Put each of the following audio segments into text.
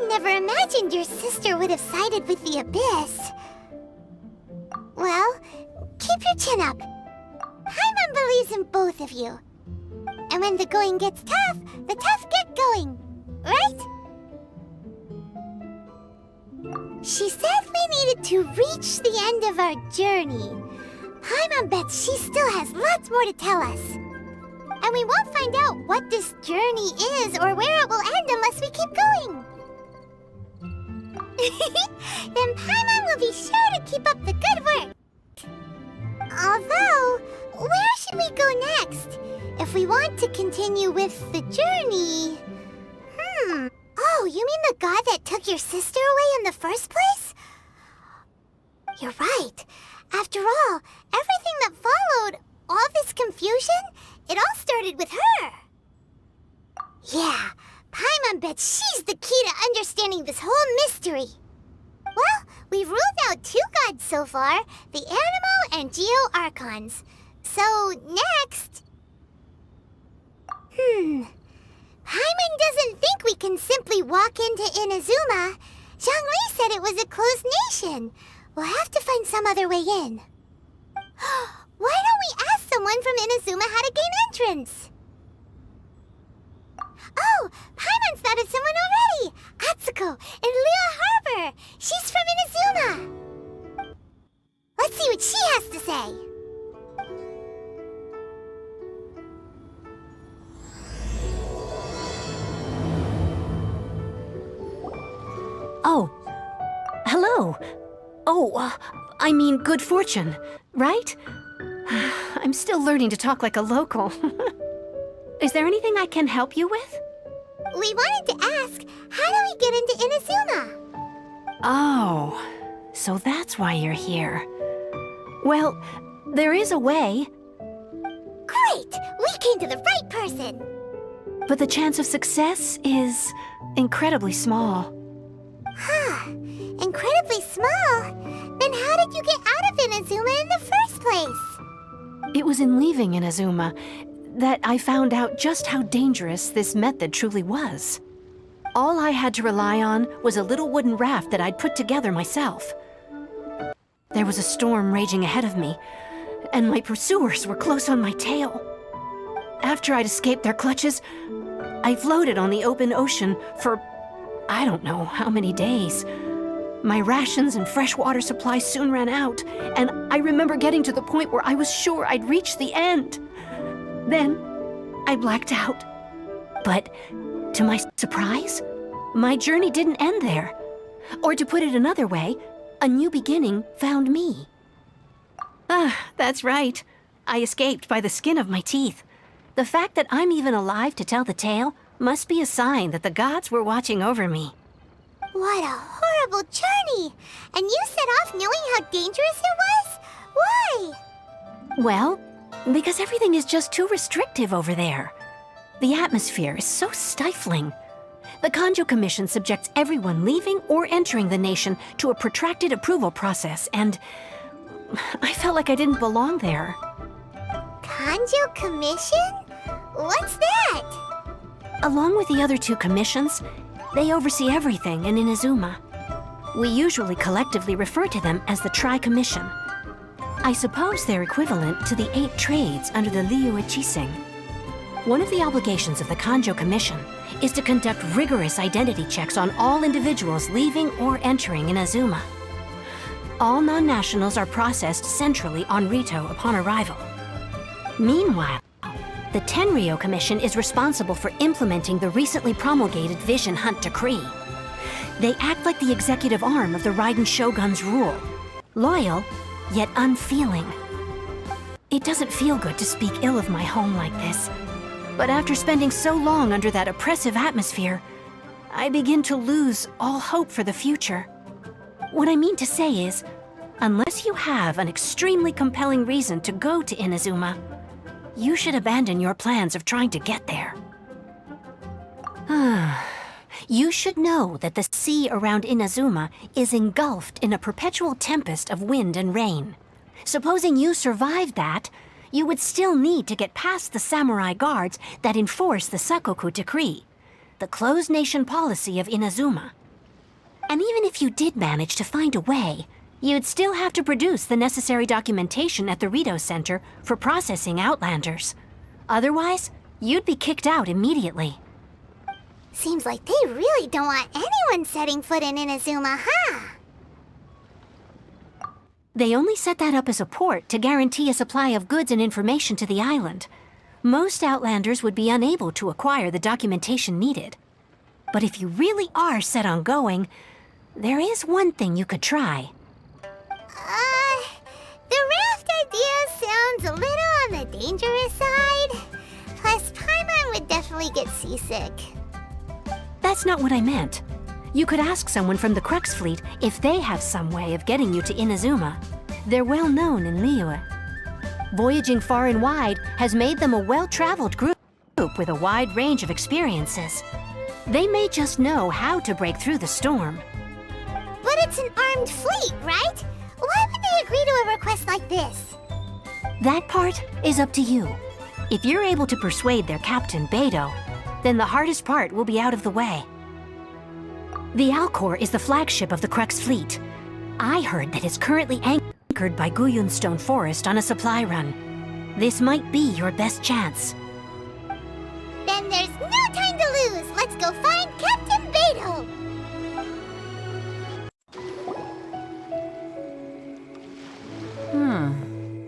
never imagined your sister would have sided with the Abyss. Well, keep your chin up. Paimon believes in both of you. And when the going gets tough, the tough get going, right? She said we needed to reach the end of our journey. Paimon bets she still has lots more to tell us. And we won't find out what this journey is or where it will end unless we keep going. Then Paimon will be sure to keep up the good work. Although, where should we go next? If we want to continue with the journey... Oh, you mean the god that took your sister away in the first place? You're right. After all, everything that followed, all this confusion, it all started with her. Yeah, Paimon bets she's the key to understanding this whole mystery. Well, we've ruled out 2 gods so far, the Animo and Geo Archons. So, next... Paimon doesn't think we can simply walk into Inazuma. Zhongli said it was a closed nation. We'll have to find some other way in. Why don't we ask someone from Inazuma how to gain entrance? Oh, Paimon's thought of someone already! Atsuko in Liyue Harbor! She's from Inazuma! Let's see what she has to say. Oh, hello. Oh, I mean good fortune, right? I'm still learning to talk like a local. Is there anything I can help you with? We wanted to ask, how do we get into Inazuma? Oh, so that's why you're here. Well, there is a way. Great! We came to the right person! But the chance of success is incredibly small. Huh. Incredibly small? Then how did you get out of Inazuma in the first place? It was in leaving Inazuma that I found out just how dangerous this method truly was. All I had to rely on was a little wooden raft that I'd put together myself. There was a storm raging ahead of me, and my pursuers were close on my tail. After I'd escaped their clutches, I floated on the open ocean for I don't know how many days. My rations and fresh water supply soon ran out, and I remember getting to the point where I was sure I'd reached the end. Then, I blacked out. But, to my surprise, my journey didn't end there. Or to put it another way, a new beginning found me. That's right. I escaped by the skin of my teeth. The fact that I'm even alive to tell the tale must be a sign that the gods were watching over me. What a horrible journey! And you set off knowing how dangerous it was? Why? Well, because everything is just too restrictive over there. The atmosphere is so stifling. The Kanjo Commission subjects everyone leaving or entering the nation to a protracted approval process, and I felt like I didn't belong there. Kanjo Commission? What's that? Along with the other 2 commissions, they oversee everything in Inazuma. We usually collectively refer to them as the Tri-Commission. I suppose they're equivalent to the 8 trades under the Liyue Chiseng. One of the obligations of the Kanjo Commission is to conduct rigorous identity checks on all individuals leaving or entering Inazuma. All non-nationals are processed centrally on Rito upon arrival. Meanwhile, the Tenryo Commission is responsible for implementing the recently promulgated Vision Hunt Decree. They act like the executive arm of the Raiden Shogun's rule. Loyal, yet unfeeling. It doesn't feel good to speak ill of my home like this. But after spending so long under that oppressive atmosphere, I begin to lose all hope for the future. What I mean to say is, unless you have an extremely compelling reason to go to Inazuma, you should abandon your plans of trying to get there. You should know that the sea around Inazuma is engulfed in a perpetual tempest of wind and rain. Supposing you survived that, you would still need to get past the samurai guards that enforce the Sakoku Decree, the closed nation policy of Inazuma. And even if you did manage to find a way, you'd still have to produce the necessary documentation at the Rito Center for processing Outlanders. Otherwise, you'd be kicked out immediately. Seems like they really don't want anyone setting foot in Inazuma, huh? They only set that up as a port to guarantee a supply of goods and information to the island. Most Outlanders would be unable to acquire the documentation needed. But if you really are set on going, there is one thing you could try. The raft idea sounds a little on the dangerous side. Plus, Paimon would definitely get seasick. That's not what I meant. You could ask someone from the Crux Fleet if they have some way of getting you to Inazuma. They're well known in Liyue. Voyaging far and wide has made them a well-traveled group with a wide range of experiences. They may just know how to break through the storm. But it's an armed fleet, right? Why would they agree to a request like this? That part is up to you. If you're able to persuade their captain, Beidou, then the hardest part will be out of the way. The Alcor is the flagship of the Crux Fleet. I heard that it's currently anchored by Guyunstone Forest on a supply run. This might be your best chance. Then there's no time to lose! Let's go find Captain Beidou!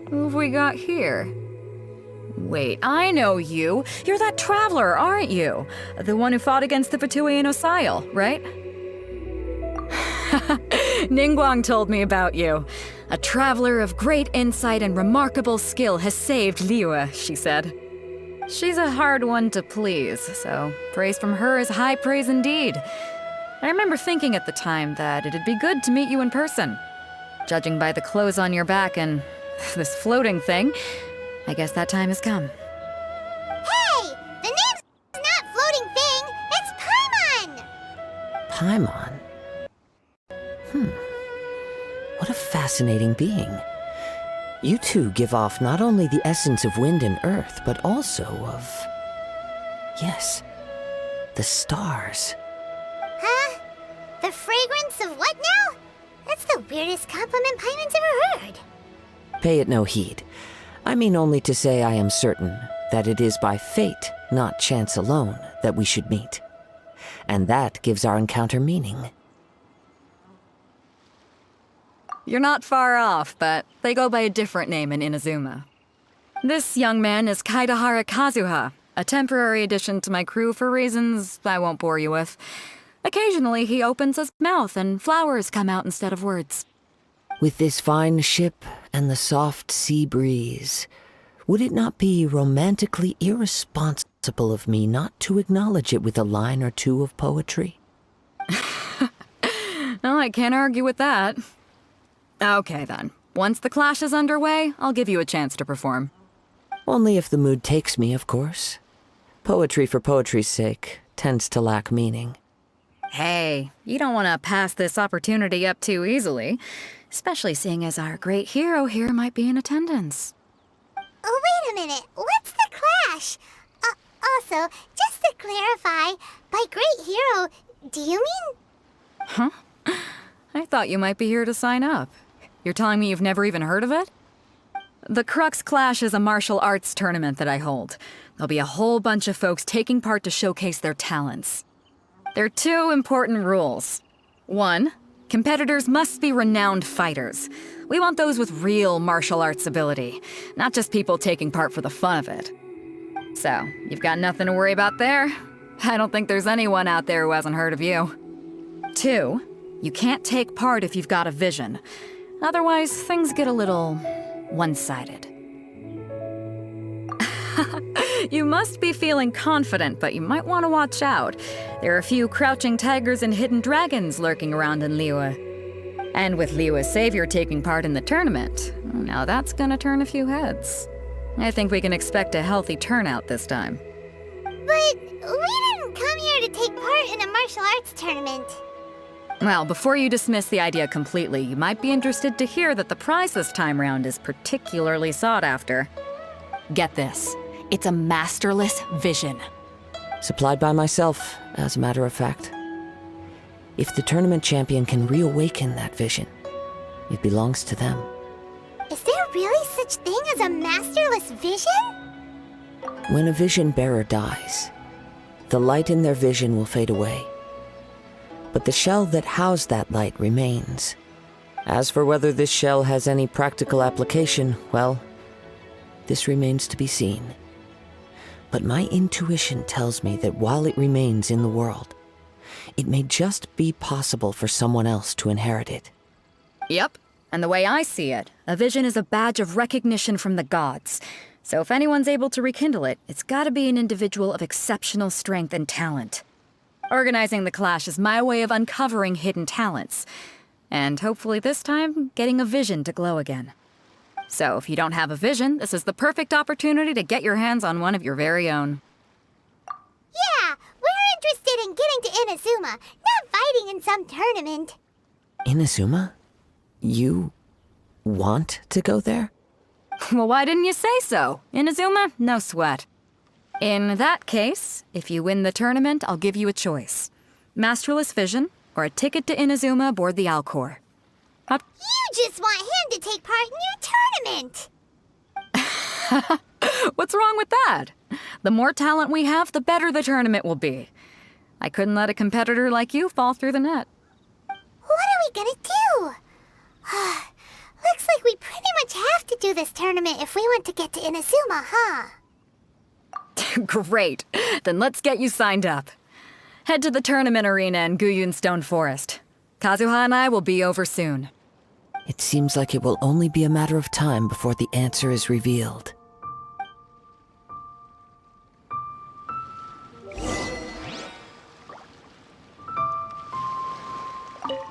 Who have we got here? Wait, I know you. You're that traveler, aren't you? The one who fought against the Fatui and Osail, right? Ningguang told me about you. A traveler of great insight and remarkable skill has saved Liyue, she said. She's a hard one to please, so praise from her is high praise indeed. I remember thinking at the time that it'd be good to meet you in person. Judging by the clothes on your back and this floating thing, I guess that time has come. Hey! The name's not Floating Thing, it's Paimon! Paimon? What a fascinating being. You two give off not only the essence of wind and earth, but also of... yes, the stars. Huh? The fragrance of what now? That's the weirdest compliment Paimon's ever heard. Pay it no heed. I mean only to say I am certain that it is by fate, not chance alone, that we should meet. And that gives our encounter meaning. You're not far off, but they go by a different name in Inazuma. This young man is Kaidahara Kazuha, a temporary addition to my crew for reasons I won't bore you with. Occasionally, he opens his mouth and flowers come out instead of words. With this fine ship and the soft sea breeze, would it not be romantically irresponsible of me not to acknowledge it with a line or two of poetry? Well, I can't argue with that. Okay, then. Once the clash is underway, I'll give you a chance to perform. Only if the mood takes me, of course. Poetry for poetry's sake tends to lack meaning. Hey, you don't want to pass this opportunity up too easily, especially seeing as our great hero here might be in attendance. Oh, wait a minute. What's the clash? Also, just to clarify, by great hero, do you mean... Huh? I thought you might be here to sign up. You're telling me you've never even heard of it? The Crux Clash is a martial arts tournament that I hold. There'll be a whole bunch of folks taking part to showcase their talents. There are two important rules. 1, competitors must be renowned fighters. We want those with real martial arts ability, not just people taking part for the fun of it. So, you've got nothing to worry about there. I don't think there's anyone out there who hasn't heard of you. 2, you can't take part if you've got a vision. Otherwise, things get a little one-sided. You must be feeling confident, but you might want to watch out. There are a few crouching tigers and hidden dragons lurking around in Liyue. And with Liyue's savior taking part in the tournament, now that's gonna turn a few heads. I think we can expect a healthy turnout this time. But we didn't come here to take part in a martial arts tournament. Well, before you dismiss the idea completely, you might be interested to hear that the prize this time round is particularly sought after. Get this. It's a masterless vision. Supplied by myself, as a matter of fact. If the tournament champion can reawaken that vision, it belongs to them. Is there really such thing as a masterless vision? When a vision bearer dies, the light in their vision will fade away. But the shell that housed that light remains. As for whether this shell has any practical application, well, this remains to be seen. But my intuition tells me that while it remains in the world, it may just be possible for someone else to inherit it. Yep, and the way I see it, a vision is a badge of recognition from the gods. So if anyone's able to rekindle it, it's gotta be an individual of exceptional strength and talent. Organizing the clash is my way of uncovering hidden talents. And hopefully this time, getting a vision to glow again. So if you don't have a vision, this is the perfect opportunity to get your hands on one of your very own. Yeah, we're interested in getting to Inazuma, not fighting in some tournament. Inazuma? You want to go there? Well, why didn't you say so? Inazuma? No sweat. In that case, if you win the tournament, I'll give you a choice. Masterless Vision, or a ticket to Inazuma aboard the Alcor. You just want him to take part in your tournament! What's wrong with that? The more talent we have, the better the tournament will be. I couldn't let a competitor like you fall through the net. What are we gonna do? Looks like we pretty much have to do this tournament if we want to get to Inazuma, huh? Great. Then let's get you signed up. Head to the tournament arena in Guyun Stone Forest. Kazuha and I will be over soon. It seems like it will only be a matter of time before the answer is revealed.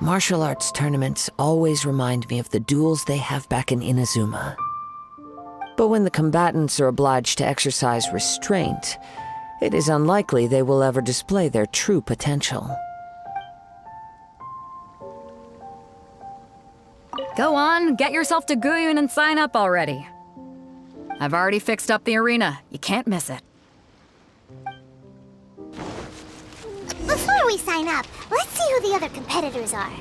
Martial arts tournaments always remind me of the duels they have back in Inazuma. But when the combatants are obliged to exercise restraint, it is unlikely they will ever display their true potential. Go on, get yourself to Guyun and sign up already. I've already fixed up the arena. You can't miss it. Before we sign up, let's see who the other competitors are.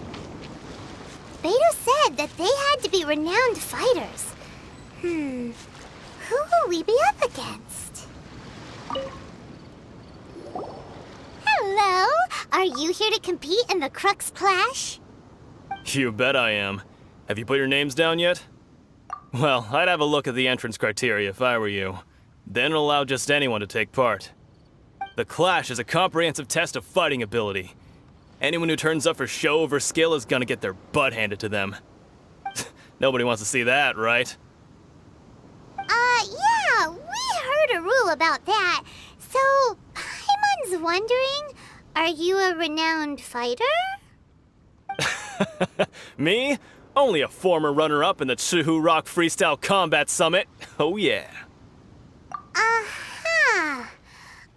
Beto said that they had to be renowned fighters. Who will we be up against? Hello? Are you here to compete in the Crux Clash? You bet I am. Have you put your names down yet? Well, I'd have a look at the entrance criteria if I were you. Then it'll allow just anyone to take part. The Clash is a comprehensive test of fighting ability. Anyone who turns up for show over skill is gonna get their butt handed to them. Nobody wants to see that, right? Yeah, we heard a rule about that. So, Paimon's wondering, are you a renowned fighter? Me? Only a former runner-up in the Chihu Rock Freestyle Combat Summit. Oh yeah.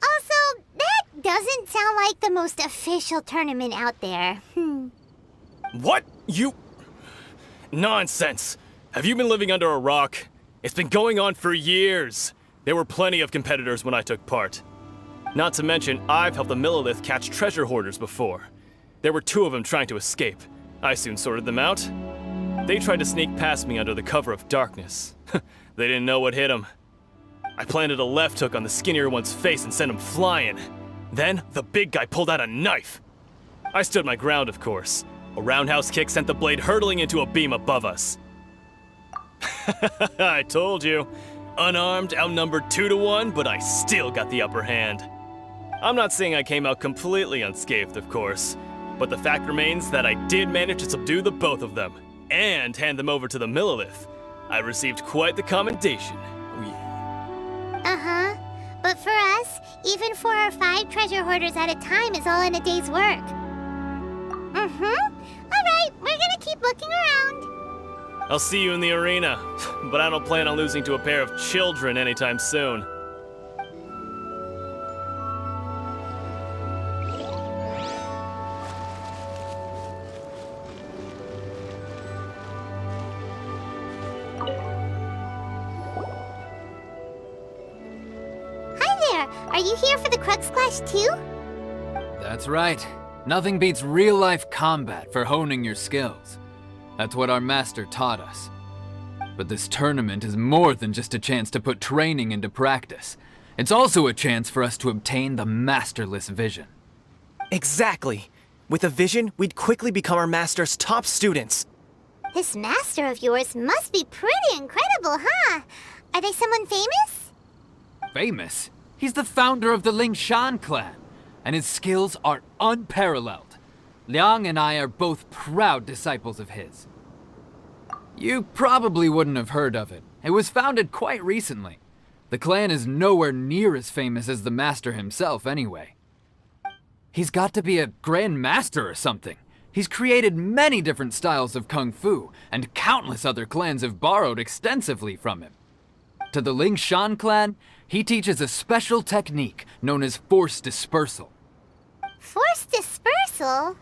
Also, that doesn't sound like the most official tournament out there. What? You... Nonsense. Have you been living under a rock? It's been going on for years. There were plenty of competitors when I took part. Not to mention, I've helped the Millilith catch treasure hoarders before. There were 2 of them trying to escape. I soon sorted them out. They tried to sneak past me under the cover of darkness. They didn't know what hit them. I planted a left hook on the skinnier one's face and sent him flying. Then, the big guy pulled out a knife. I stood my ground, of course. A roundhouse kick sent the blade hurtling into a beam above us. I told you. Unarmed, outnumbered 2 to 1, but I still got the upper hand. I'm not saying I came out completely unscathed, of course, but the fact remains that I did manage to subdue the both of them, and hand them over to the Millilith. I received quite the commendation. Oh, yeah. But for us, even 4 or 5 treasure hoarders at a time is all in a day's work. Alright, we're gonna keep looking around. I'll see you in the arena, but I don't plan on losing to a pair of children anytime soon. Hi there, are you here for the Crux Clash too? That's right. Nothing beats real-life combat for honing your skills. That's what our master taught us. But this tournament is more than just a chance to put training into practice. It's also a chance for us to obtain the masterless vision. Exactly. With a vision, we'd quickly become our master's top students. This master of yours must be pretty incredible, huh? Are they someone famous? Famous? He's the founder of the Lingshan clan, and his skills are unparalleled. Liang and I are both proud disciples of his. You probably wouldn't have heard of it. It was founded quite recently. The clan is nowhere near as famous as the master himself anyway. He's got to be a grand master or something. He's created many different styles of kung fu, and countless other clans have borrowed extensively from him. To the Lingshan clan, he teaches a special technique known as force dispersal. Force dispersal?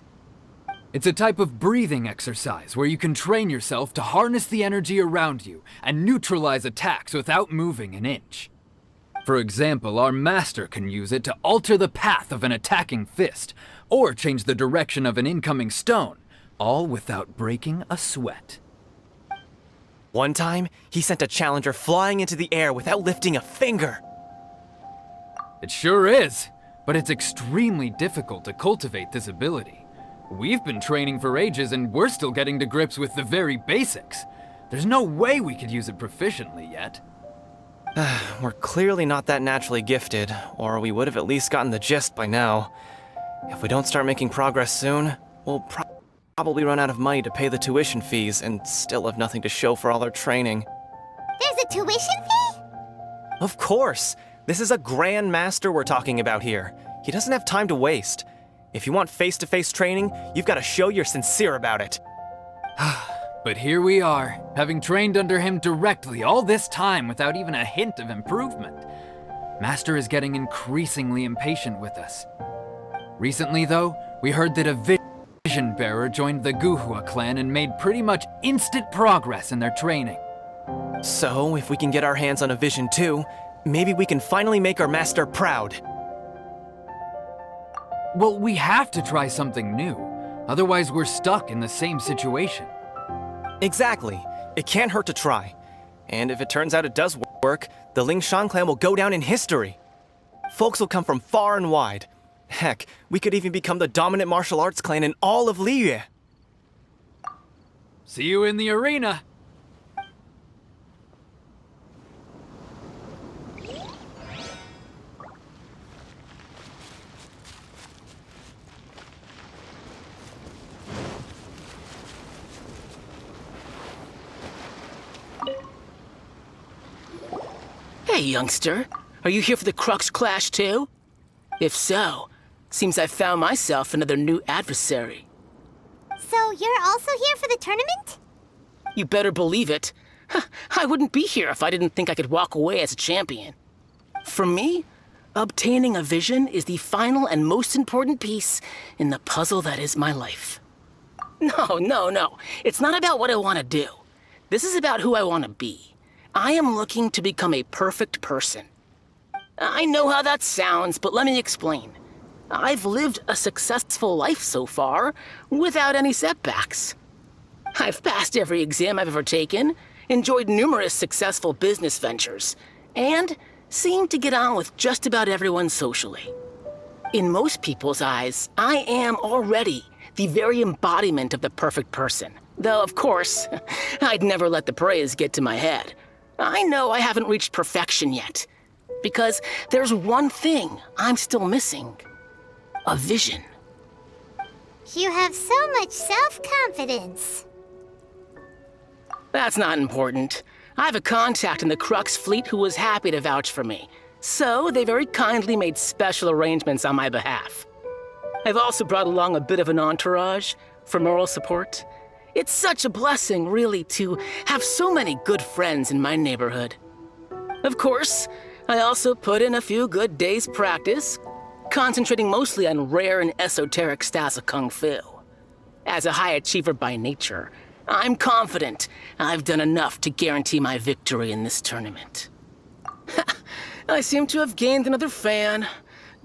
It's a type of breathing exercise where you can train yourself to harness the energy around you and neutralize attacks without moving an inch. For example, our master can use it to alter the path of an attacking fist, or change the direction of an incoming stone, all without breaking a sweat. One time, he sent a challenger flying into the air without lifting a finger. It sure is, but it's extremely difficult to cultivate this ability. We've been training for ages and we're still getting to grips with the very basics. There's no way we could use it proficiently yet. We're clearly not that naturally gifted, or we would have at least gotten the gist by now. If we don't start making progress soon, we'll probably run out of money to pay the tuition fees and still have nothing to show for all our training. There's a tuition fee? Of course! This is a grand master we're talking about here. He doesn't have time to waste. If you want face-to-face training, you've got to show you're sincere about it. But here we are, having trained under him directly all this time without even a hint of improvement. Master is getting increasingly impatient with us. Recently, though, we heard that a vision bearer joined the Guhua clan and made pretty much instant progress in their training. So, if we can get our hands on a vision too, maybe we can finally make our master proud. Well, we have to try something new. Otherwise, we're stuck in the same situation. Exactly. It can't hurt to try. And if it turns out it does work, the Lingshan clan will go down in history. Folks will come from far and wide. Heck, we could even become the dominant martial arts clan in all of Liyue. See you in the arena. Hey, youngster. Are you here for the Crux Clash too? If so, seems I found myself another new adversary. So you're also here for the tournament? You better believe it. I wouldn't be here if I didn't think I could walk away as a champion. For me, obtaining a vision is the final and most important piece in the puzzle that is my life. No. It's not about what I want to do. This is about who I want to be. I am looking to become a perfect person. I know how that sounds, but let me explain. I've lived a successful life so far, without any setbacks. I've passed every exam I've ever taken, enjoyed numerous successful business ventures, and seem to get on with just about everyone socially. In most people's eyes, I am already the very embodiment of the perfect person. Though, of course, I'd never let the praise get to my head. I know I haven't reached perfection yet, because there's one thing I'm still missing. A vision. You have so much self-confidence. That's not important. I have a contact in the Crux fleet who was happy to vouch for me, so they very kindly made special arrangements on my behalf. I've also brought along a bit of an entourage for moral support. It's such a blessing, really, to have so many good friends in my neighborhood. Of course, I also put in a few good days' practice, concentrating mostly on rare and esoteric styles of kung fu. As a high achiever by nature, I'm confident I've done enough to guarantee my victory in this tournament. I seem to have gained another fan.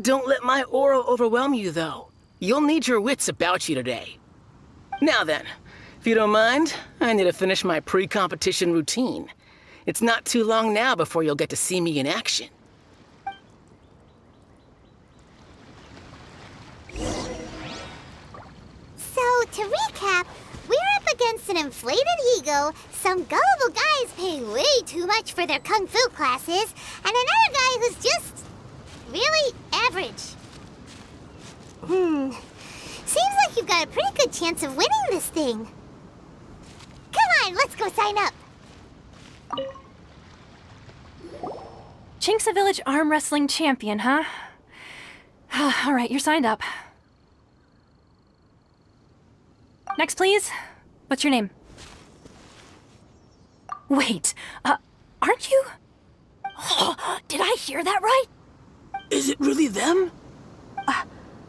Don't let my aura overwhelm you, though. You'll need your wits about you today. Now then, if you don't mind, I need to finish my pre-competition routine. It's not too long now before you'll get to see me in action. So, to recap, we're up against an inflated ego, some gullible guys paying way too much for their kung fu classes, and another guy who's just really average. Seems like you've got a pretty good chance of winning this thing. Come on, let's go sign up. Chinksa Village Arm Wrestling Champion, huh? All right, you're signed up. Next, please. What's your name? Wait, aren't you? Oh, did I hear that right? Is it really them?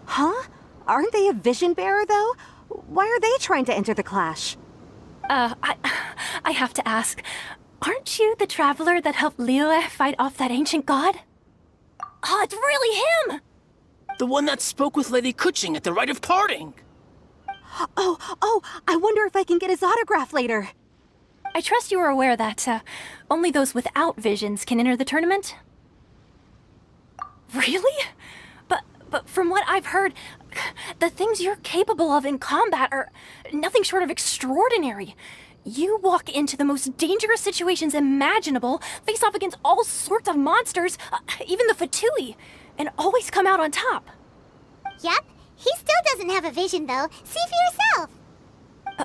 Huh? Aren't they a vision bearer, though? Why are they trying to enter the clash? I have to ask, aren't you the traveler that helped Liyue fight off that ancient god? Oh, it's really him! The one that spoke with Lady Kuching at the rite of parting. Oh, I wonder if I can get his autograph later. I trust you are aware that, only those without visions can enter the tournament? Really? But from what I've heard, the things you're capable of in combat are nothing short of extraordinary. You walk into the most dangerous situations imaginable, face off against all sorts of monsters, even the Fatui, and always come out on top. Yep, he still doesn't have a vision, though. See for yourself.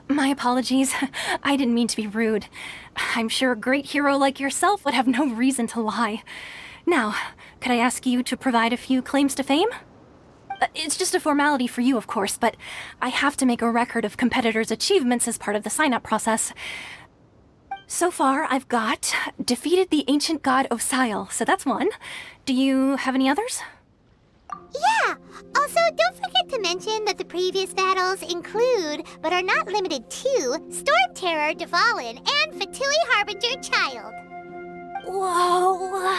My apologies. I didn't mean to be rude. I'm sure a great hero like yourself would have no reason to lie. Now, could I ask you to provide a few claims to fame? It's just a formality for you, of course, but I have to make a record of competitors' achievements as part of the sign-up process. So far, I've got defeated the ancient god Osile, so that's one. Do you have any others? Yeah! Also, don't forget to mention that the previous battles include, but are not limited to, Storm Terror Dvalin and Fatui Harbinger Child. Whoa...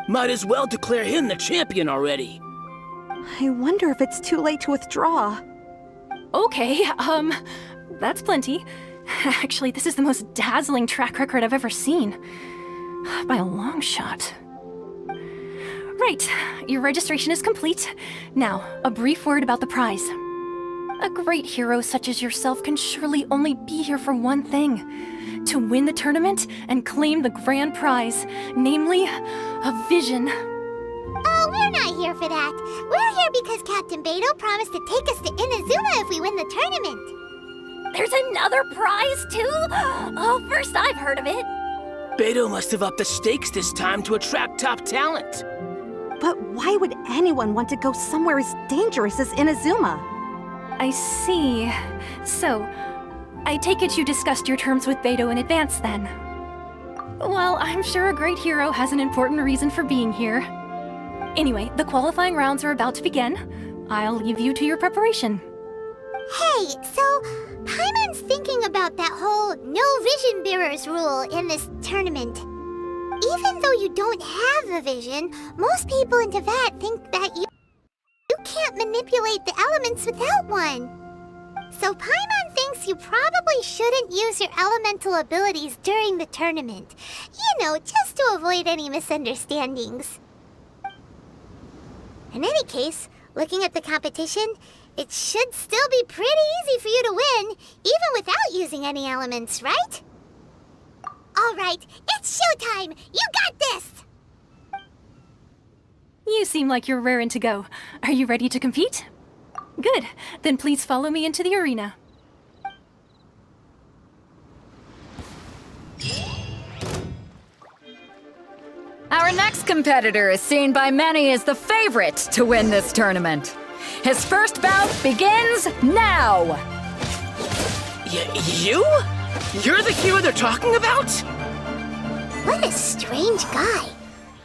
Might as well declare him the champion already. I wonder if it's too late to withdraw. Okay, that's plenty. Actually, this is the most dazzling track record I've ever seen. By a long shot. Right, your registration is complete. Now, a brief word about the prize. A great hero such as yourself can surely only be here for one thing. To win the tournament and claim the grand prize, namely, a vision. Oh, we're not here for that. We're here because Captain Beidou promised to take us to Inazuma if we win the tournament. There's another prize, too? Oh, first I've heard of it. Beidou must have upped the stakes this time to attract top talent. But why would anyone want to go somewhere as dangerous as Inazuma? I see. So, I take it you discussed your terms with Beidou in advance, then? Well, I'm sure a great hero has an important reason for being here. Anyway, the qualifying rounds are about to begin. I'll leave you to your preparation. Hey, so Paimon's thinking about that whole no vision bearers rule in this tournament. Even though you don't have a vision, most people in Teyvat think that you can't manipulate the elements without one. So Paimon thinks you probably shouldn't use your elemental abilities during the tournament. You know, just to avoid any misunderstandings. In any case, looking at the competition, it should still be pretty easy for you to win, even without using any elements, right? All right, it's showtime! You got this! You seem like you're raring to go. Are you ready to compete? Good. Then please follow me into the arena. Our next competitor is seen by many as the favorite to win this tournament. His first bout begins now! You? You're the hero they're talking about? What a strange guy.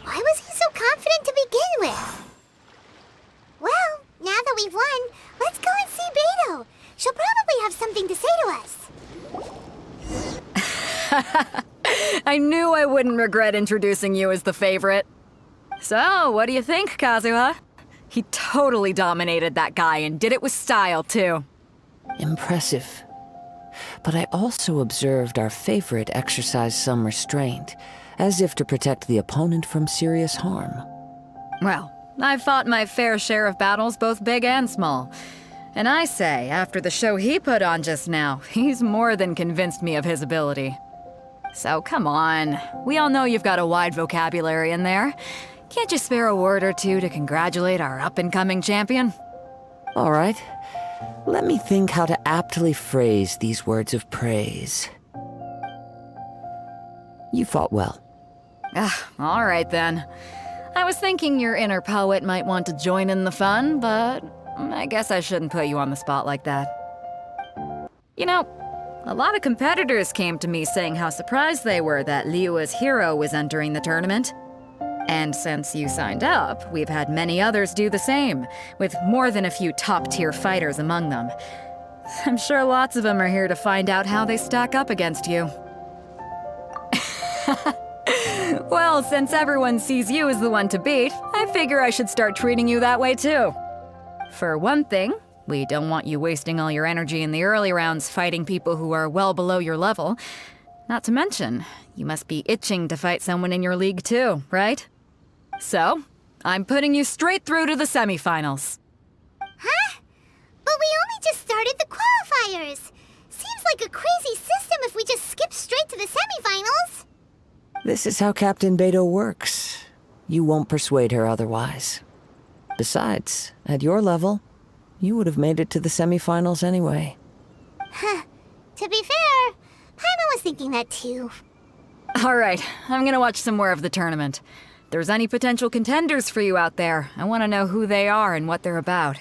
Why was he so confident to begin with? Well, now that we've won, let's go and see Beidou. She'll probably have something to say to us. I knew I wouldn't regret introducing you as the favorite. So, what do you think, Kazuha? He totally dominated that guy and did it with style, too. Impressive. But I also observed our favorite exercise some restraint, as if to protect the opponent from serious harm. Well, I've fought my fair share of battles, both big and small. And I say, after the show he put on just now, he's more than convinced me of his ability. So come on, we all know you've got a wide vocabulary in there. Can't you spare a word or two to congratulate our up-and-coming champion? All right. Let me think how to aptly phrase these words of praise. You fought well. All right then. I was thinking your inner poet might want to join in the fun, but I guess I shouldn't put you on the spot like that. You know, a lot of competitors came to me saying how surprised they were that Liyue's hero was entering the tournament. And since you signed up, we've had many others do the same, with more than a few top-tier fighters among them. I'm sure lots of them are here to find out how they stack up against you. Well, since everyone sees you as the one to beat, I figure I should start treating you that way too. For one thing, we don't want you wasting all your energy in the early rounds fighting people who are well below your level. Not to mention, you must be itching to fight someone in your league too, right? So, I'm putting you straight through to the semifinals. Huh? But we only just started the qualifiers. Seems like a crazy system if we just skip straight to the semifinals. This is how Captain Beto works. You won't persuade her otherwise. Besides, at your level, you would have made it to the semifinals anyway. Huh. To be fair, Paimon was thinking that too. All right, I'm gonna watch some more of the tournament. If there's any potential contenders for you out there, I want to know who they are and what they're about.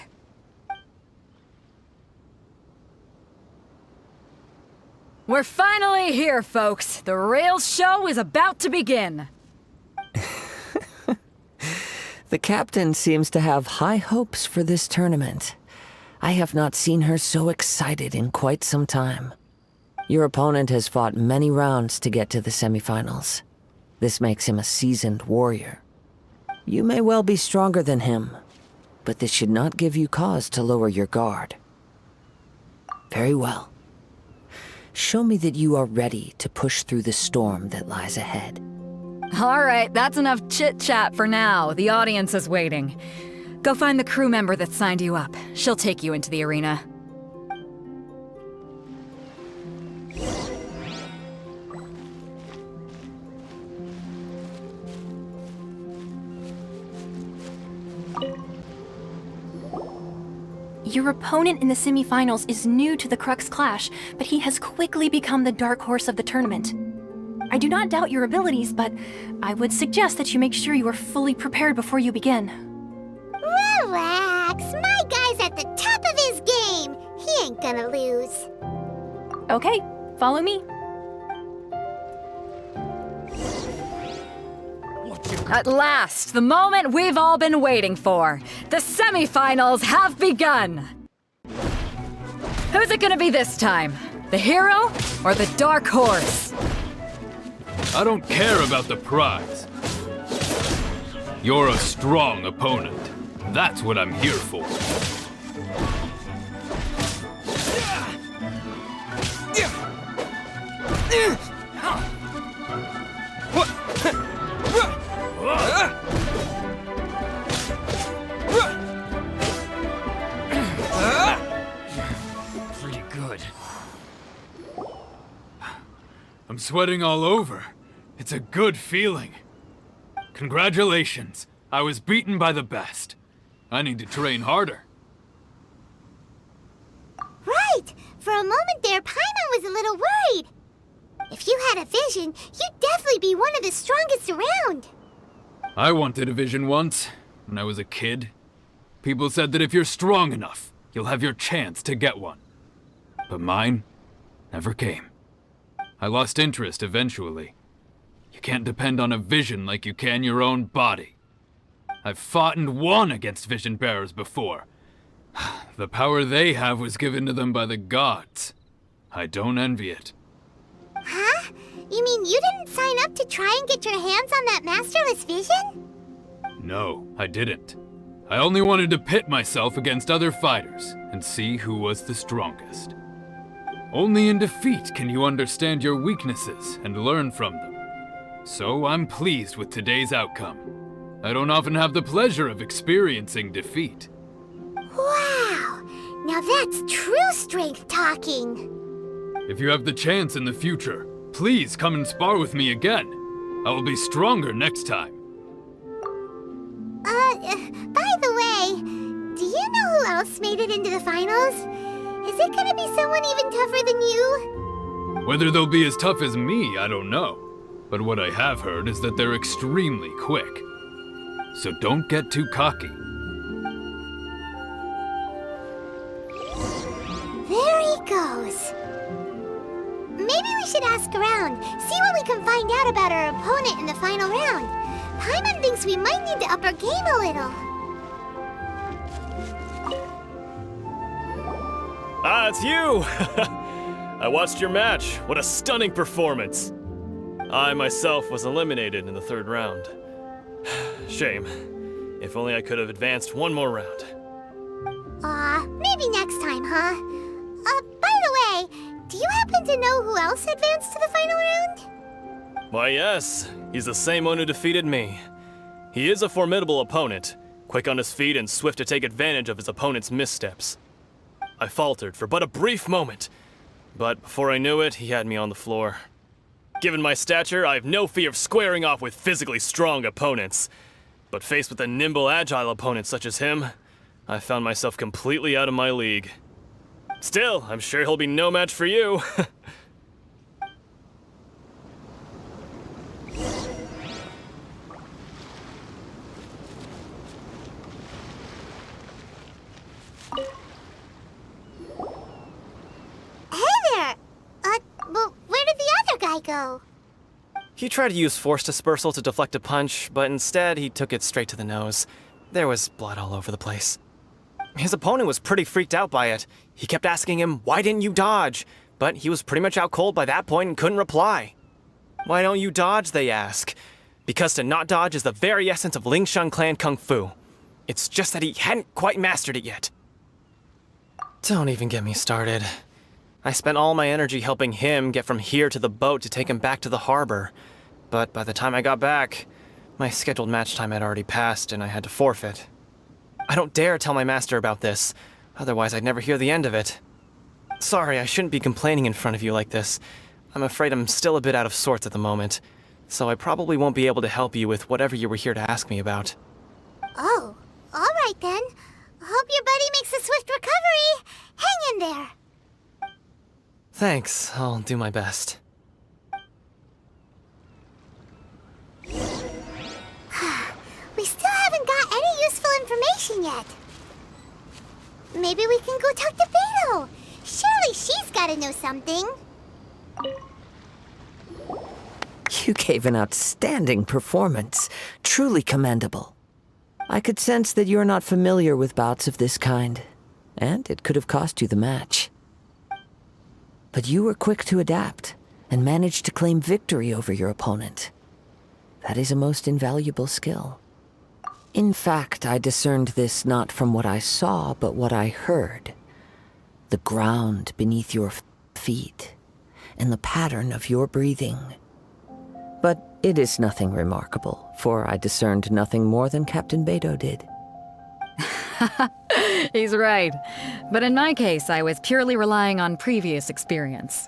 We're finally here, folks. The Rails show is about to begin. The captain seems to have high hopes for this tournament. I have not seen her so excited in quite some time. Your opponent has fought many rounds to get to the semifinals. This makes him a seasoned warrior. You may well be stronger than him, but this should not give you cause to lower your guard. Very well. Show me that you are ready to push through the storm that lies ahead. All right, that's enough chit-chat for now. The audience is waiting. Go find the crew member that signed you up. She'll take you into the arena. Your opponent in the semifinals is new to the Crux Clash, but he has quickly become the dark horse of the tournament. I do not doubt your abilities, but I would suggest that you make sure you are fully prepared before you begin. Relax, my guy's at the top of his game. He ain't gonna lose. Okay, follow me. At last, the moment we've all been waiting for. The semifinals have begun. Who's it gonna be this time? The hero or the dark horse? I don't care about the prize. You're a strong opponent. That's what I'm here for. Pretty good. I'm sweating all over. It's a good feeling. Congratulations. I was beaten by the best. I need to train harder. Right! For a moment there, Paimon was a little worried. If you had a vision, you'd definitely be one of the strongest around. I wanted a vision once, when I was a kid. People said that if you're strong enough, you'll have your chance to get one. But mine never came. I lost interest eventually. You can't depend on a vision like you can your own body. I've fought and won against vision bearers before. The power they have was given to them by the gods. I don't envy it. Huh? You mean you didn't sign up to try and get your hands on that masterless vision? No, I didn't. I only wanted to pit myself against other fighters and see who was the strongest. Only in defeat can you understand your weaknesses and learn from them. So I'm pleased with today's outcome. I don't often have the pleasure of experiencing defeat. Wow! Now that's true strength talking. If you have the chance in the future, please come and spar with me again. I will be stronger next time. By the way, do you know who else made it into the finals? Is it gonna be someone even tougher than you? Whether they'll be as tough as me, I don't know. But what I have heard is that they're extremely quick. So don't get too cocky. There he goes. Maybe we should ask around, see what we can find out about our opponent in the final round. Paimon thinks we might need to up our game a little. Ah, it's you! I watched your match. What a stunning performance. I myself was eliminated in the third round. Shame. If only I could have advanced one more round. Maybe next time, huh? By the way, do you happen to know who else advanced to the final round? Why, yes. He's the same one who defeated me. He is a formidable opponent, quick on his feet and swift to take advantage of his opponent's missteps. I faltered for but a brief moment, but before I knew it, he had me on the floor. Given my stature, I have no fear of squaring off with physically strong opponents. But faced with a nimble, agile opponent such as him, I found myself completely out of my league. Still, I'm sure he'll be no match for you. Well, where did the other guy go? He tried to use force dispersal to deflect a punch, but instead he took it straight to the nose. There was blood all over the place. His opponent was pretty freaked out by it. He kept asking him, "Why didn't you dodge?" But he was pretty much out cold by that point and couldn't reply. "Why don't you dodge?" they ask. Because to not dodge is the very essence of Lingshan clan kung fu. It's just that he hadn't quite mastered it yet. Don't even get me started. I spent all my energy helping him get from here to the boat to take him back to the harbor. But by the time I got back, my scheduled match time had already passed and I had to forfeit. I don't dare tell my master about this, otherwise I'd never hear the end of it. Sorry, I shouldn't be complaining in front of you like this. I'm afraid I'm still a bit out of sorts at the moment, so I probably won't be able to help you with whatever you were here to ask me about. Oh, all right then. Hope your buddy makes a swift recovery. Hang in there. Thanks, I'll do my best. We still haven't got any useful information yet. Maybe we can go talk to Beto. Surely she's gotta know something. You gave an outstanding performance. Truly commendable. I could sense that you're not familiar with bouts of this kind, and it could have cost you the match. But you were quick to adapt and managed to claim victory over your opponent. That is a most invaluable skill. In fact, I discerned this not from what I saw, but what I heard. The ground beneath your feet, and the pattern of your breathing. But it is nothing remarkable, for I discerned nothing more than Captain Beto did. He's right. But in my case, I was purely relying on previous experience.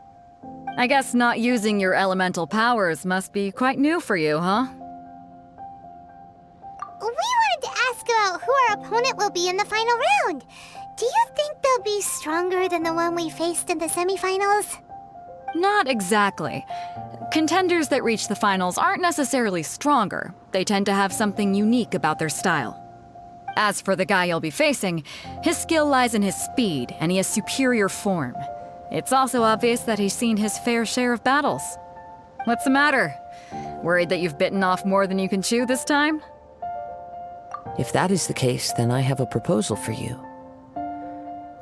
I guess not using your elemental powers must be quite new for you, huh? We wanted to ask about who our opponent will be in the final round. Do you think they'll be stronger than the one we faced in the semifinals? Not exactly. Contenders that reach the finals aren't necessarily stronger. They tend to have something unique about their style. As for the guy you'll be facing, his skill lies in his speed, and he has superior form. It's also obvious that he's seen his fair share of battles. What's the matter? Worried that you've bitten off more than you can chew this time? If that is the case, then I have a proposal for you.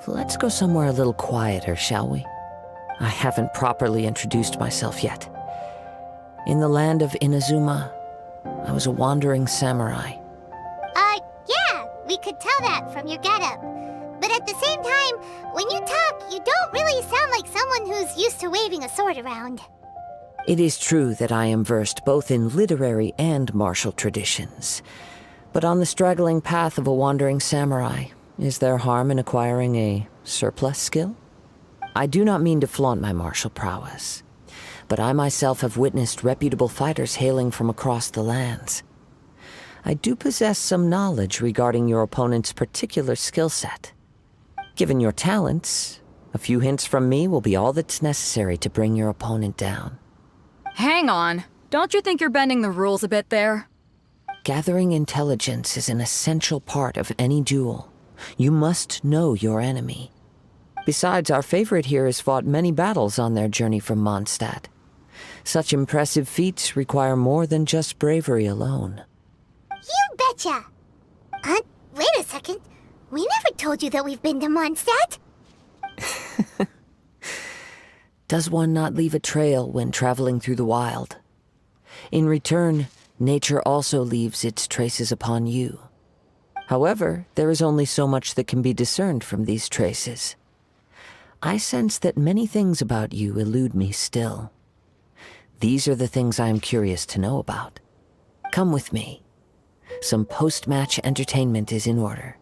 Let's go somewhere a little quieter, shall we? I haven't properly introduced myself yet. In the land of Inazuma, I was a wandering samurai. Yeah, we could tell that from your getup. But at the same time, when you talk, you don't really sound like someone who's used to waving a sword around. It is true that I am versed both in literary and martial traditions. But on the straggling path of a wandering samurai, is there harm in acquiring a surplus skill? I do not mean to flaunt my martial prowess, but I myself have witnessed reputable fighters hailing from across the lands. I do possess some knowledge regarding your opponent's particular skill set. Given your talents, a few hints from me will be all that's necessary to bring your opponent down. Hang on. Don't you think you're bending the rules a bit there? Gathering intelligence is an essential part of any duel. You must know your enemy. Besides, our favorite here has fought many battles on their journey from Mondstadt. Such impressive feats require more than just bravery alone. You betcha! Wait a second. We never told you that we've been to Mondstadt. Does one not leave a trail when traveling through the wild? In return, nature also leaves its traces upon you. However, there is only so much that can be discerned from these traces. I sense that many things about you elude me still. These are the things I am curious to know about. Come with me. Some post-match entertainment is in order.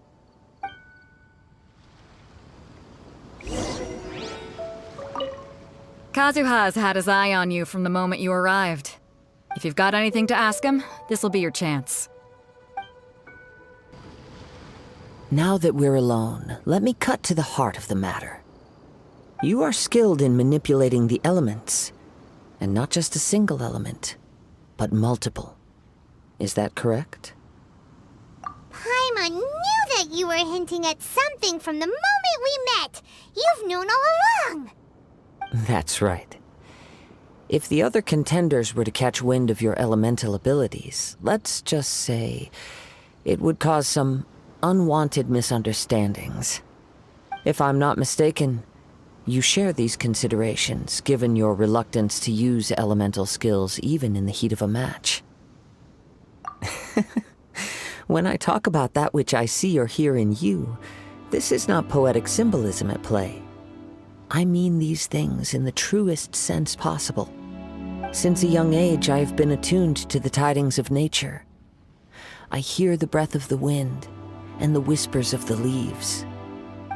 Kazuha's had his eye on you from the moment you arrived. If you've got anything to ask him, this'll be your chance. Now that we're alone, let me cut to the heart of the matter. You are skilled in manipulating the elements, and not just a single element, but multiple. Is that correct? Paimon knew that you were hinting at something from the moment we met. You've known all along. That's right. If the other contenders were to catch wind of your elemental abilities, let's just say it would cause some unwanted misunderstandings. If I'm not mistaken, you share these considerations, given your reluctance to use elemental skills even in the heat of a match. When I talk about that which I see or hear in you, this is not poetic symbolism at play. I mean these things in the truest sense possible. Since a young age, I have been attuned to the tidings of nature. I hear the breath of the wind and the whispers of the leaves.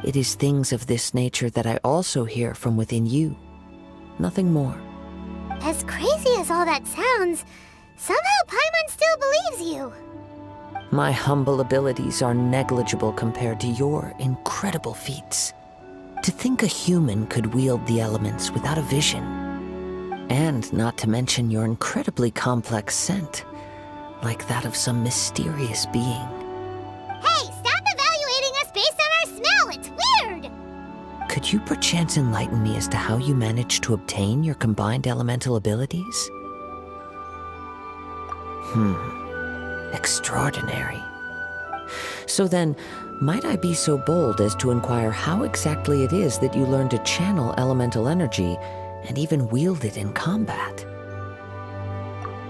It is things of this nature that I also hear from within you. Nothing more. As crazy as all that sounds, somehow Paimon still believes you. My humble abilities are negligible compared to your incredible feats. To think a human could wield the elements without a vision. And not to mention your incredibly complex scent, like that of some mysterious being. Hey, stop evaluating us based on our smell! It's weird! Could you perchance enlighten me as to how you managed to obtain your combined elemental abilities? Extraordinary. So then, might I be so bold as to inquire how exactly it is that you learned to channel elemental energy and even wield it in combat?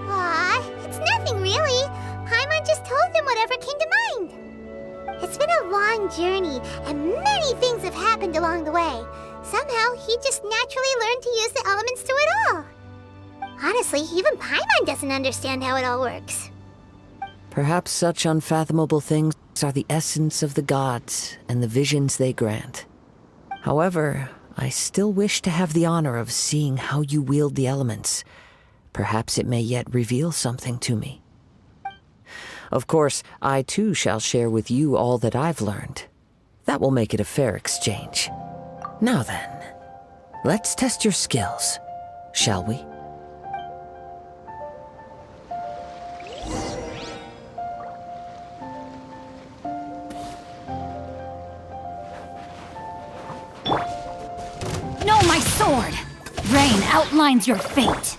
Aw, it's nothing really. Paimon just told him whatever came to mind. It's been a long journey, and many things have happened along the way. Somehow, he just naturally learned to use the elements through it all. Honestly, even Paimon doesn't understand how it all works. Perhaps such unfathomable things are the essence of the gods and the visions they grant. However, I still wish to have the honor of seeing how you wield the elements. Perhaps it may yet reveal something to me. Of course, I too shall share with you all that I've learned. That will make it a fair exchange. Now then, let's test your skills, shall we? No, my sword! Rain outlines your fate.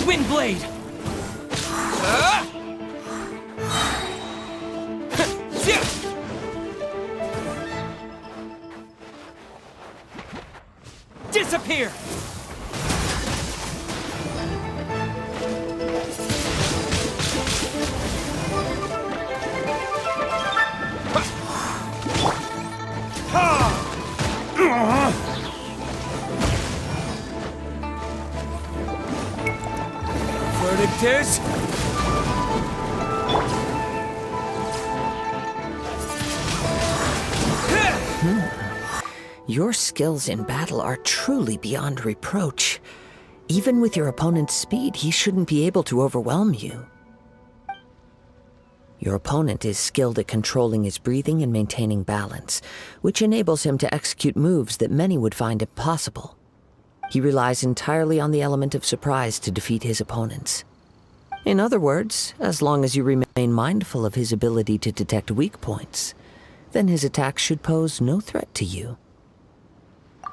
Windblade! here! Verdict is... Your skills in battle are truly beyond reproach. Even with your opponent's speed, he shouldn't be able to overwhelm you. Your opponent is skilled at controlling his breathing and maintaining balance, which enables him to execute moves that many would find impossible. He relies entirely on the element of surprise to defeat his opponents. In other words, as long as you remain mindful of his ability to detect weak points, then his attacks should pose no threat to you.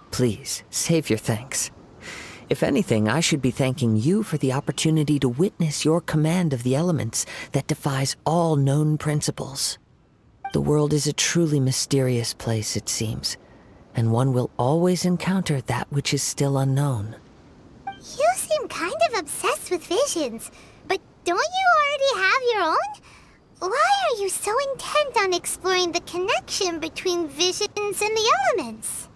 Please, save your thanks. If anything, I should be thanking you for the opportunity to witness your command of the elements that defies all known principles. The world is a truly mysterious place, it seems, and one will always encounter that which is still unknown. You seem kind of obsessed with visions, but don't you already have your own? Why are you so intent on exploring the connection between visions and the elements?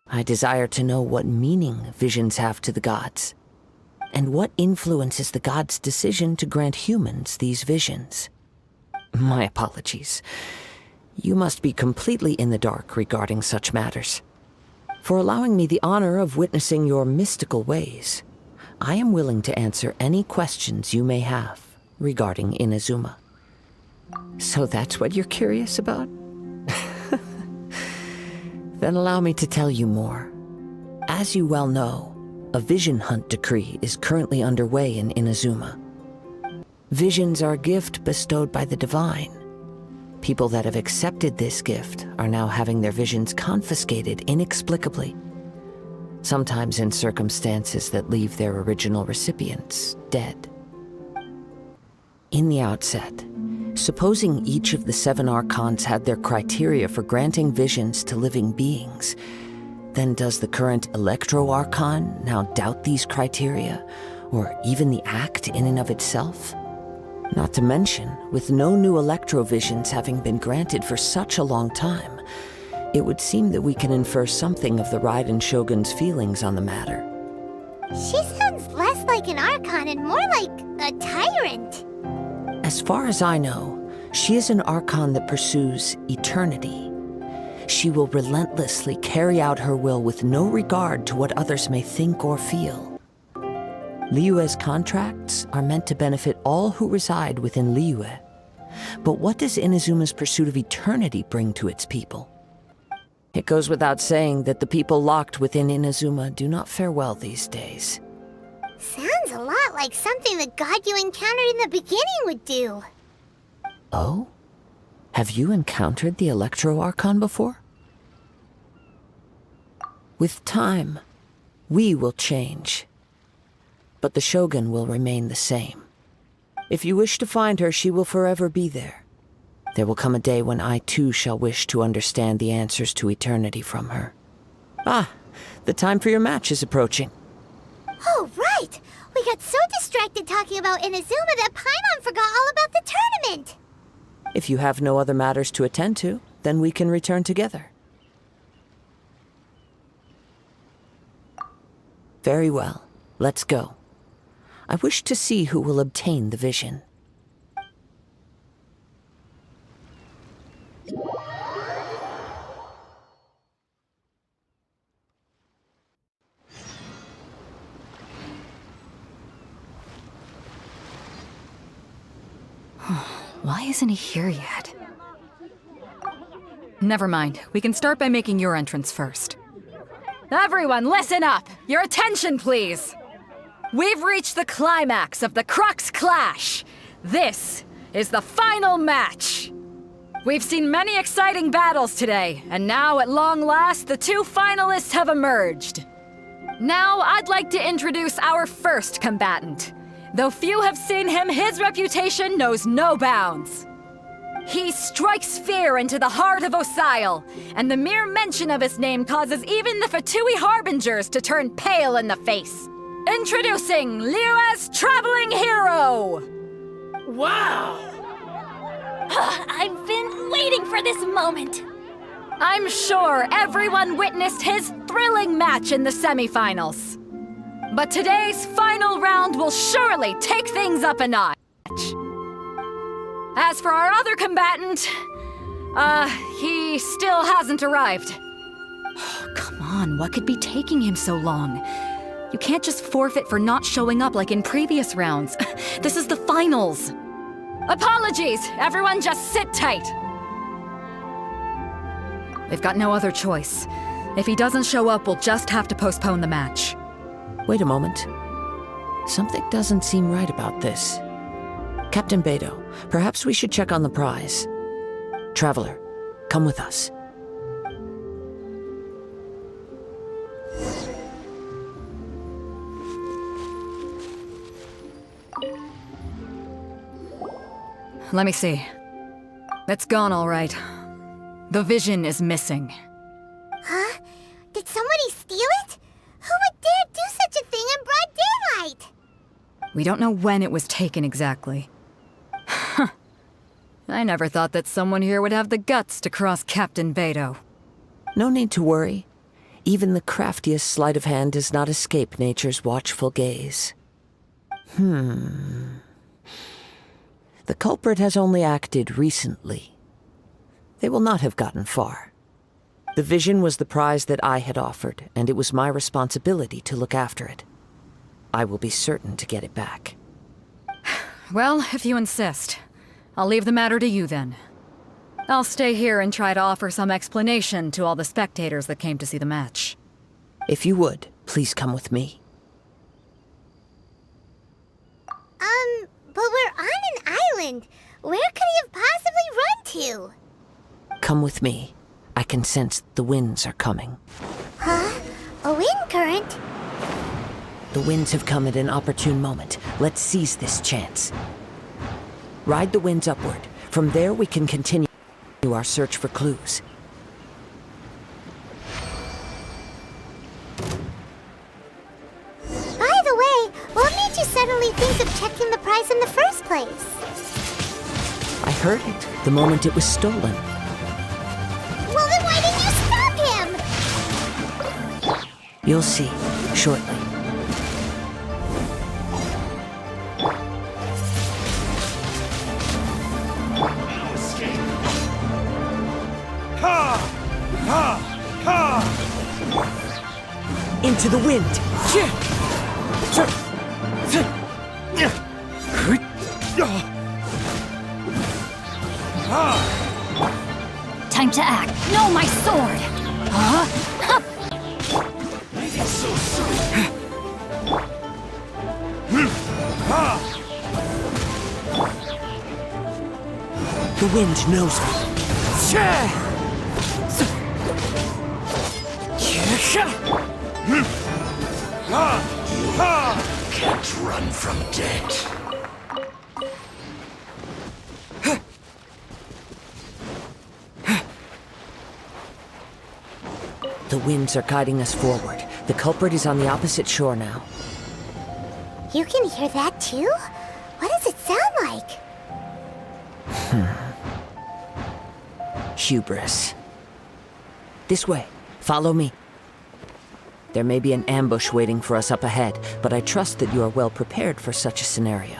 I desire to know what meaning visions have to the gods, and what influences the gods' decision to grant humans these visions. My apologies. You must be completely in the dark regarding such matters. For allowing me the honor of witnessing your mystical ways, I am willing to answer any questions you may have regarding Inazuma. So that's what you're curious about? Then allow me to tell you more. As you well know, a vision hunt decree is currently underway in Inazuma. Visions are a gift bestowed by the divine. People that have accepted this gift are now having their visions confiscated inexplicably, sometimes in circumstances that leave their original recipients dead. In the outset, supposing each of the 7 archons had their criteria for granting visions to living beings, then does the current Electro-Archon now doubt these criteria, or even the act in and of itself? Not to mention, with no new Electro-Visions having been granted for such a long time, it would seem that we can infer something of the Raiden Shogun's feelings on the matter. She sounds less like an Archon and more like a tyrant. As far as I know, she is an Archon that pursues eternity. She will relentlessly carry out her will with no regard to what others may think or feel. Liyue's contracts are meant to benefit all who reside within Liyue. But what does Inazuma's pursuit of eternity bring to its people? It goes without saying that the people locked within Inazuma do not fare well these days. Sounds a lot like something the god you encountered in the beginning would do. Oh? Have you encountered the Electro-Archon before? With time, we will change. But the Shogun will remain the same. If you wish to find her, she will forever be there. There will come a day when I too shall wish to understand the answers to eternity from her. Ah, the time for your match is approaching. Oh, right! We got so distracted talking about Inazuma that Paimon forgot all about the tournament! If you have no other matters to attend to, then we can return together. Very well. Let's go. I wish to see who will obtain the vision. Why isn't he here yet? Never mind. We can start by making your entrance first. Everyone, listen up! Your attention, please! We've reached the climax of the Crux Clash! This is the final match! We've seen many exciting battles today, and now, at long last, the 2 finalists have emerged. Now, I'd like to introduce our first combatant. Though few have seen him, his reputation knows no bounds. He strikes fear into the heart of Osile, and the mere mention of his name causes even the Fatui Harbingers to turn pale in the face. Introducing Liyue's Traveling Hero! Wow! I've been waiting for this moment. I'm sure everyone witnessed his thrilling match in the semifinals. But today's final round will surely take things up a notch. As for our other combatant, he still hasn't arrived. Oh, come on, what could be taking him so long? You can't just forfeit for not showing up like in previous rounds. This is the finals. Apologies, everyone just sit tight. We've got no other choice. If he doesn't show up, we'll just have to postpone the match. Wait a moment. Something doesn't seem right about this. Captain Beto, perhaps we should check on the prize. Traveler, come with us. Let me see. It's gone all right. The vision is missing. Huh? Did somebody steal it? Who would dare do such a thing in broad daylight? We don't know when it was taken exactly. I never thought that someone here would have the guts to cross Captain Beto. No need to worry. Even the craftiest sleight of hand does not escape nature's watchful gaze. The culprit has only acted recently. They will not have gotten far. The vision was the prize that I had offered, and it was my responsibility to look after it. I will be certain to get it back. Well, if you insist, I'll leave the matter to you then. I'll stay here and try to offer some explanation to all the spectators that came to see the match. If you would, please come with me. But we're on an island. Where could he have possibly run to? Come with me. I can sense the winds are coming. Huh? A wind current? The winds have come at an opportune moment. Let's seize this chance. Ride the winds upward. From there we can continue our search for clues. By the way, what made you suddenly think of checking the prize in the first place? I heard it the moment it was stolen. Well, then why didn't you stop him? You'll see, shortly. Into the wind! Time to act. No, my sword! Huh? The wind knows me. Can't run from death. The winds are guiding us forward. The culprit is on the opposite shore now. You can hear that too? What does it sound like? Hubris. This way. Follow me. There may be an ambush waiting for us up ahead, but I trust that you are well prepared for such a scenario.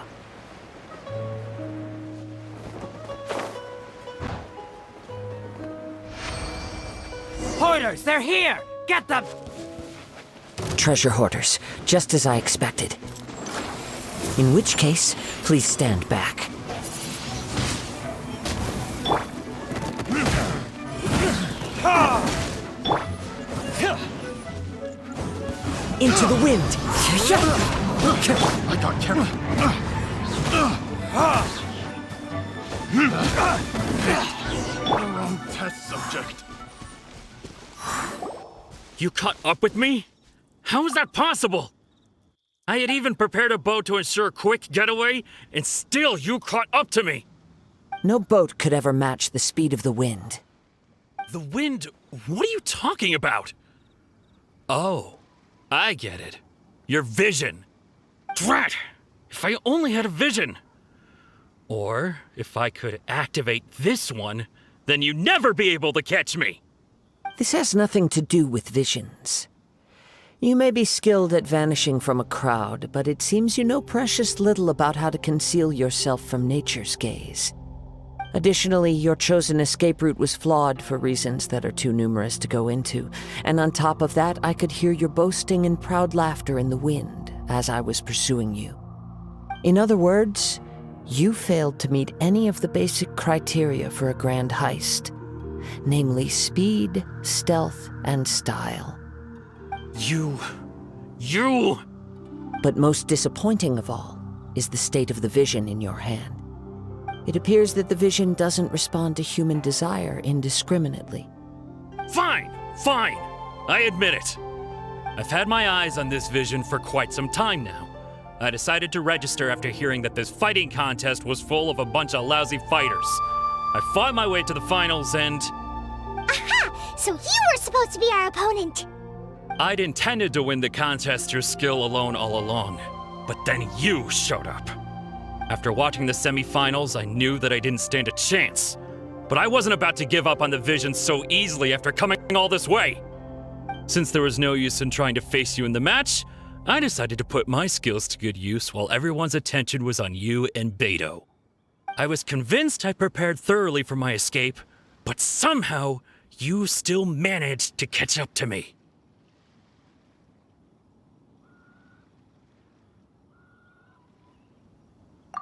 Hoarders, they're here! Get them! Treasure hoarders, just as I expected. In which case, please stand back. Into the wind! I got carried. Wrong test subject. You caught up with me? How is that possible? I had even prepared a boat to ensure a quick getaway, and still you caught up to me. No boat could ever match the speed of the wind. The wind? What are you talking about? Oh, I get it. Your vision. Drat! If I only had a vision. Or, if I could activate this one, then you'd never be able to catch me. This has nothing to do with visions. You may be skilled at vanishing from a crowd, but it seems you know precious little about how to conceal yourself from nature's gaze. Additionally, your chosen escape route was flawed for reasons that are too numerous to go into, and on top of that, I could hear your boasting and proud laughter in the wind as I was pursuing you. In other words, you failed to meet any of the basic criteria for a grand heist, namely speed, stealth, and style. You... But most disappointing of all is the state of the vision in your hand. It appears that the vision doesn't respond to human desire indiscriminately. Fine! I admit it. I've had my eyes on this vision for quite some time now. I decided to register after hearing that this fighting contest was full of a bunch of lousy fighters. I fought my way to the finals and... Aha! So you were supposed to be our opponent! I'd intended to win the contest through skill alone all along, but then you showed up. After watching the semifinals, I knew that I didn't stand a chance. But I wasn't about to give up on the vision so easily after coming all this way. Since there was no use in trying to face you in the match, I decided to put my skills to good use while everyone's attention was on you and Beto. I was convinced I prepared thoroughly for my escape, but somehow you still managed to catch up to me.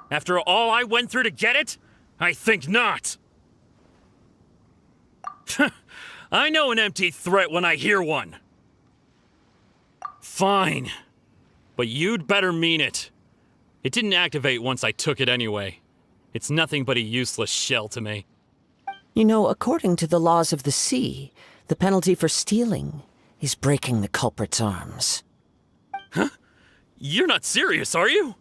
After all I went through to get it? I think not. I know an empty threat when I hear one. Fine. But you'd better mean it. It didn't activate once I took it anyway. It's nothing but a useless shell to me. You know, according to the laws of the sea, the penalty for stealing is breaking the culprit's arms. Huh? You're not serious, are you?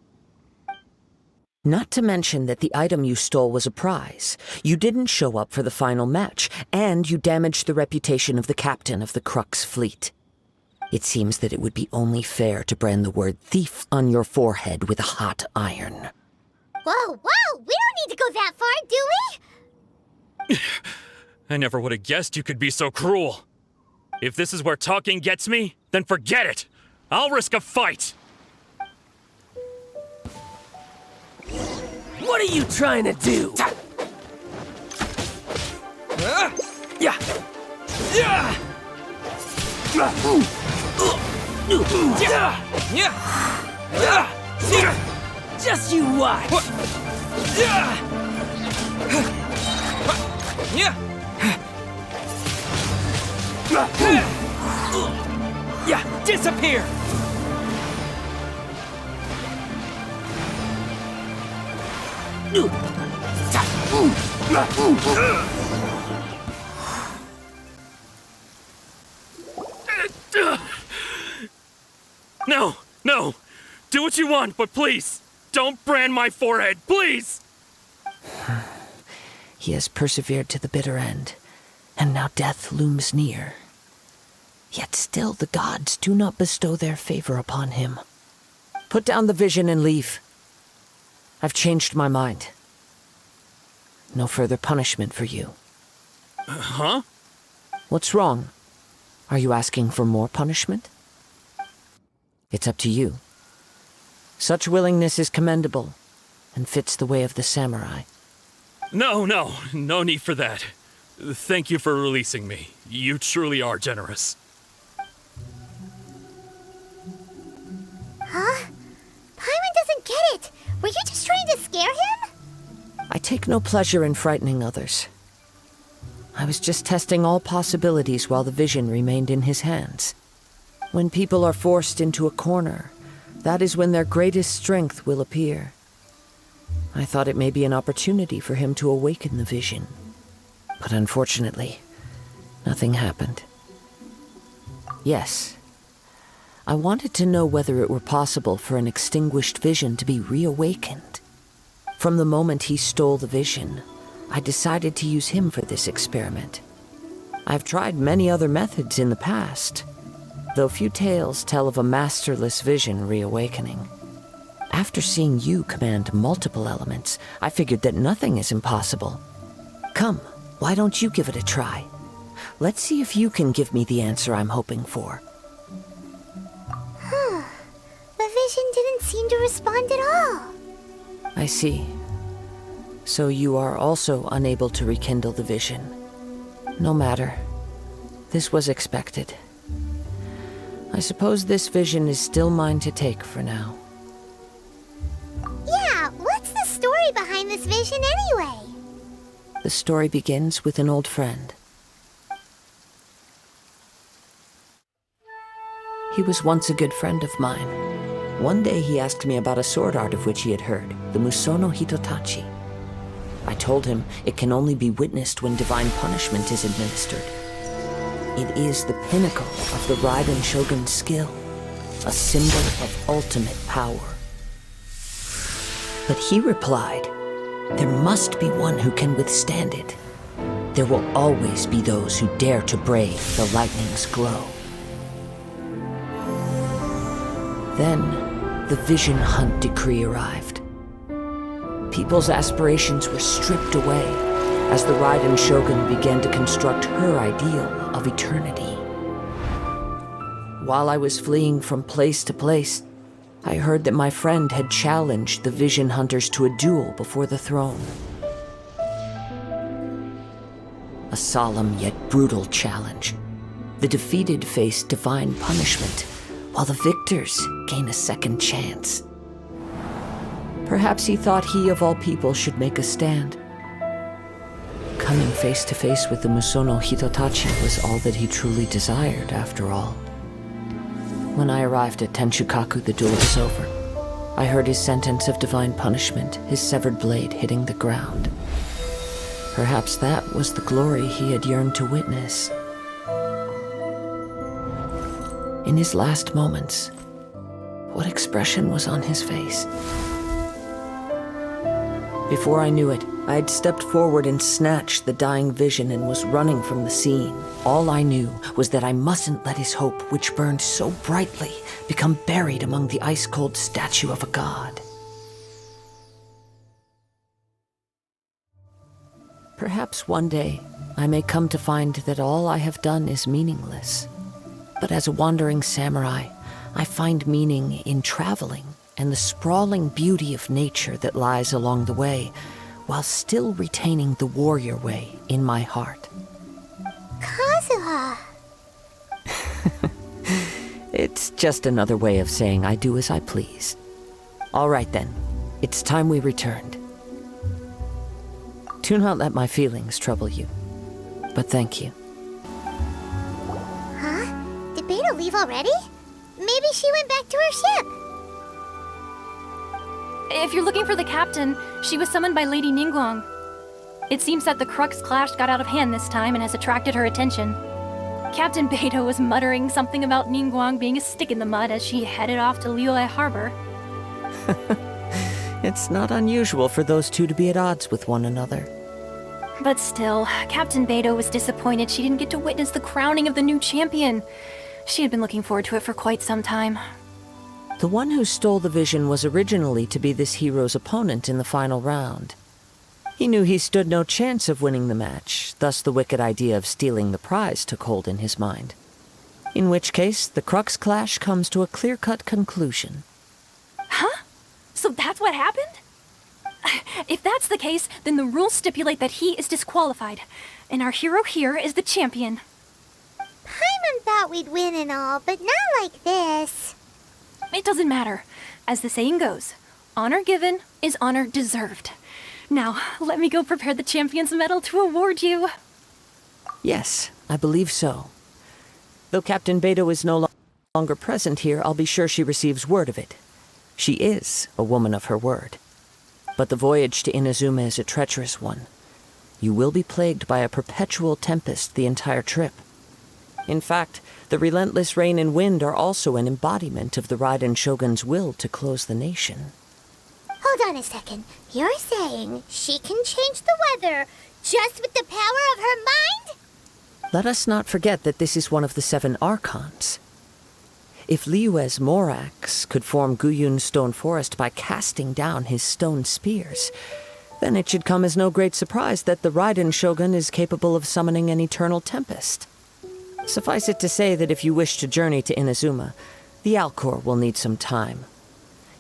Not to mention that the item you stole was a prize. You didn't show up for the final match, and you damaged the reputation of the captain of the Crux fleet. It seems that it would be only fair to brand the word thief on your forehead with a hot iron. Whoa, we don't need to go that far, do we? I never would have guessed you could be so cruel. If this is where talking gets me, then forget it. I'll risk a fight. What are you trying to do? Just you watch. Disappear. No! Do what you want, but please, don't brand my forehead, please! He has persevered to the bitter end, and now death looms near. Yet still the gods do not bestow their favor upon him. Put down the vision and leave. I've changed my mind. No further punishment for you. Huh? What's wrong? Are you asking for more punishment? It's up to you. Such willingness is commendable, and fits the way of the samurai. No need for that. Thank you for releasing me. You truly are generous. Huh? Paimon doesn't get it. Were you just trying to scare him? I take no pleasure in frightening others. I was just testing all possibilities while the vision remained in his hands. When people are forced into a corner, that is when their greatest strength will appear. I thought it may be an opportunity for him to awaken the vision. But unfortunately, nothing happened. Yes, I wanted to know whether it were possible for an extinguished vision to be reawakened. From the moment he stole the vision, I decided to use him for this experiment. I've tried many other methods in the past, though few tales tell of a masterless vision reawakening. After seeing you command multiple elements, I figured that nothing is impossible. Come, why don't you give it a try? Let's see if you can give me the answer I'm hoping for. The vision didn't seem to respond at all. I see. So you are also unable to rekindle the vision. No matter. This was expected. I suppose this vision is still mine to take for now. Yeah, what's the story behind this vision anyway? The story begins with an old friend. He was once a good friend of mine. One day he asked me about a sword art of which he had heard, the Musono Hitotachi. I told him it can only be witnessed when divine punishment is administered. It is the pinnacle of the Raiden Shogun's skill, a symbol of ultimate power. But he replied, there must be one who can withstand it. There will always be those who dare to brave the lightning's glow. Then, the Vision Hunt decree arrived. People's aspirations were stripped away as the Raiden Shogun began to construct her ideal of eternity. While I was fleeing from place to place, I heard that my friend had challenged the Vision Hunters to a duel before the throne. A solemn yet brutal challenge. The defeated face divine punishment, while the victors gain a second chance. Perhaps he thought he of all people should make a stand. Coming face to face with the Musono Hitotachi was all that he truly desired, after all. When I arrived at Tenshukaku, the duel was over. I heard his sentence of divine punishment, his severed blade hitting the ground. Perhaps that was the glory he had yearned to witness. In his last moments, what expression was on his face? Before I knew it, I had stepped forward and snatched the dying vision and was running from the scene. All I knew was that I mustn't let his hope, which burned so brightly, become buried among the ice-cold statue of a god. Perhaps one day, I may come to find that all I have done is meaningless. But as a wandering samurai, I find meaning in traveling and the sprawling beauty of nature that lies along the way, while still retaining the warrior way in my heart. Kazuha! It's just another way of saying I do as I please. All right then, it's time we returned. Do not let my feelings trouble you, but thank you. Huh? Did Beta leave already? Maybe she went back to her ship. If you're looking for the captain, she was summoned by Lady Ningguang. It seems that the Crux clash got out of hand this time and has attracted her attention. Captain Beto was muttering something about Ningguang being a stick in the mud as she headed off to Liyue Harbor. It's not unusual for those two to be at odds with one another. But still, Captain Beto was disappointed she didn't get to witness the crowning of the new champion. She had been looking forward to it for quite some time. The one who stole the vision was originally to be this hero's opponent in the final round. He knew he stood no chance of winning the match, thus the wicked idea of stealing the prize took hold in his mind. In which case, the Crux clash comes to a clear-cut conclusion. Huh? So that's what happened? If that's the case, then the rules stipulate that he is disqualified, and our hero here is the champion. Paimon thought we'd win and all, but not like this. It doesn't matter. As the saying goes, honor given is honor deserved. Now, let me go prepare the champion's medal to award you. Yes, I believe so. Though Captain Beto is no longer present here, I'll be sure she receives word of it. She is a woman of her word. But the voyage to Inazuma is a treacherous one. You will be plagued by a perpetual tempest the entire trip. In fact, the relentless rain and wind are also an embodiment of the Raiden Shogun's will to close the nation. Oh Hold on a second. You're saying she can change the weather just with the power of her mind? Let us not forget that this is one of the 7 Archons. If Liyue's Morax could form Guyun's stone forest by casting down his stone spears, then it should come as no great surprise that the Raiden Shogun is capable of summoning an eternal tempest. Suffice it to say that if you wish to journey to Inazuma, the Alcor will need some time.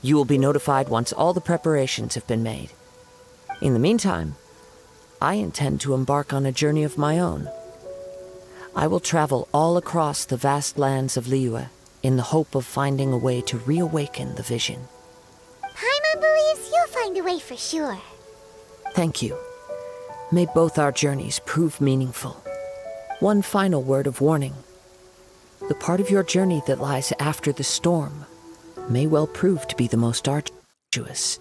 You will be notified once all the preparations have been made. In the meantime, I intend to embark on a journey of my own. I will travel all across the vast lands of Liyue in the hope of finding a way to reawaken the vision. Paimon believes you'll find a way for sure. Thank you. May both our journeys prove meaningful. One final word of warning. The part of your journey that lies after the storm may well prove to be the most arduous.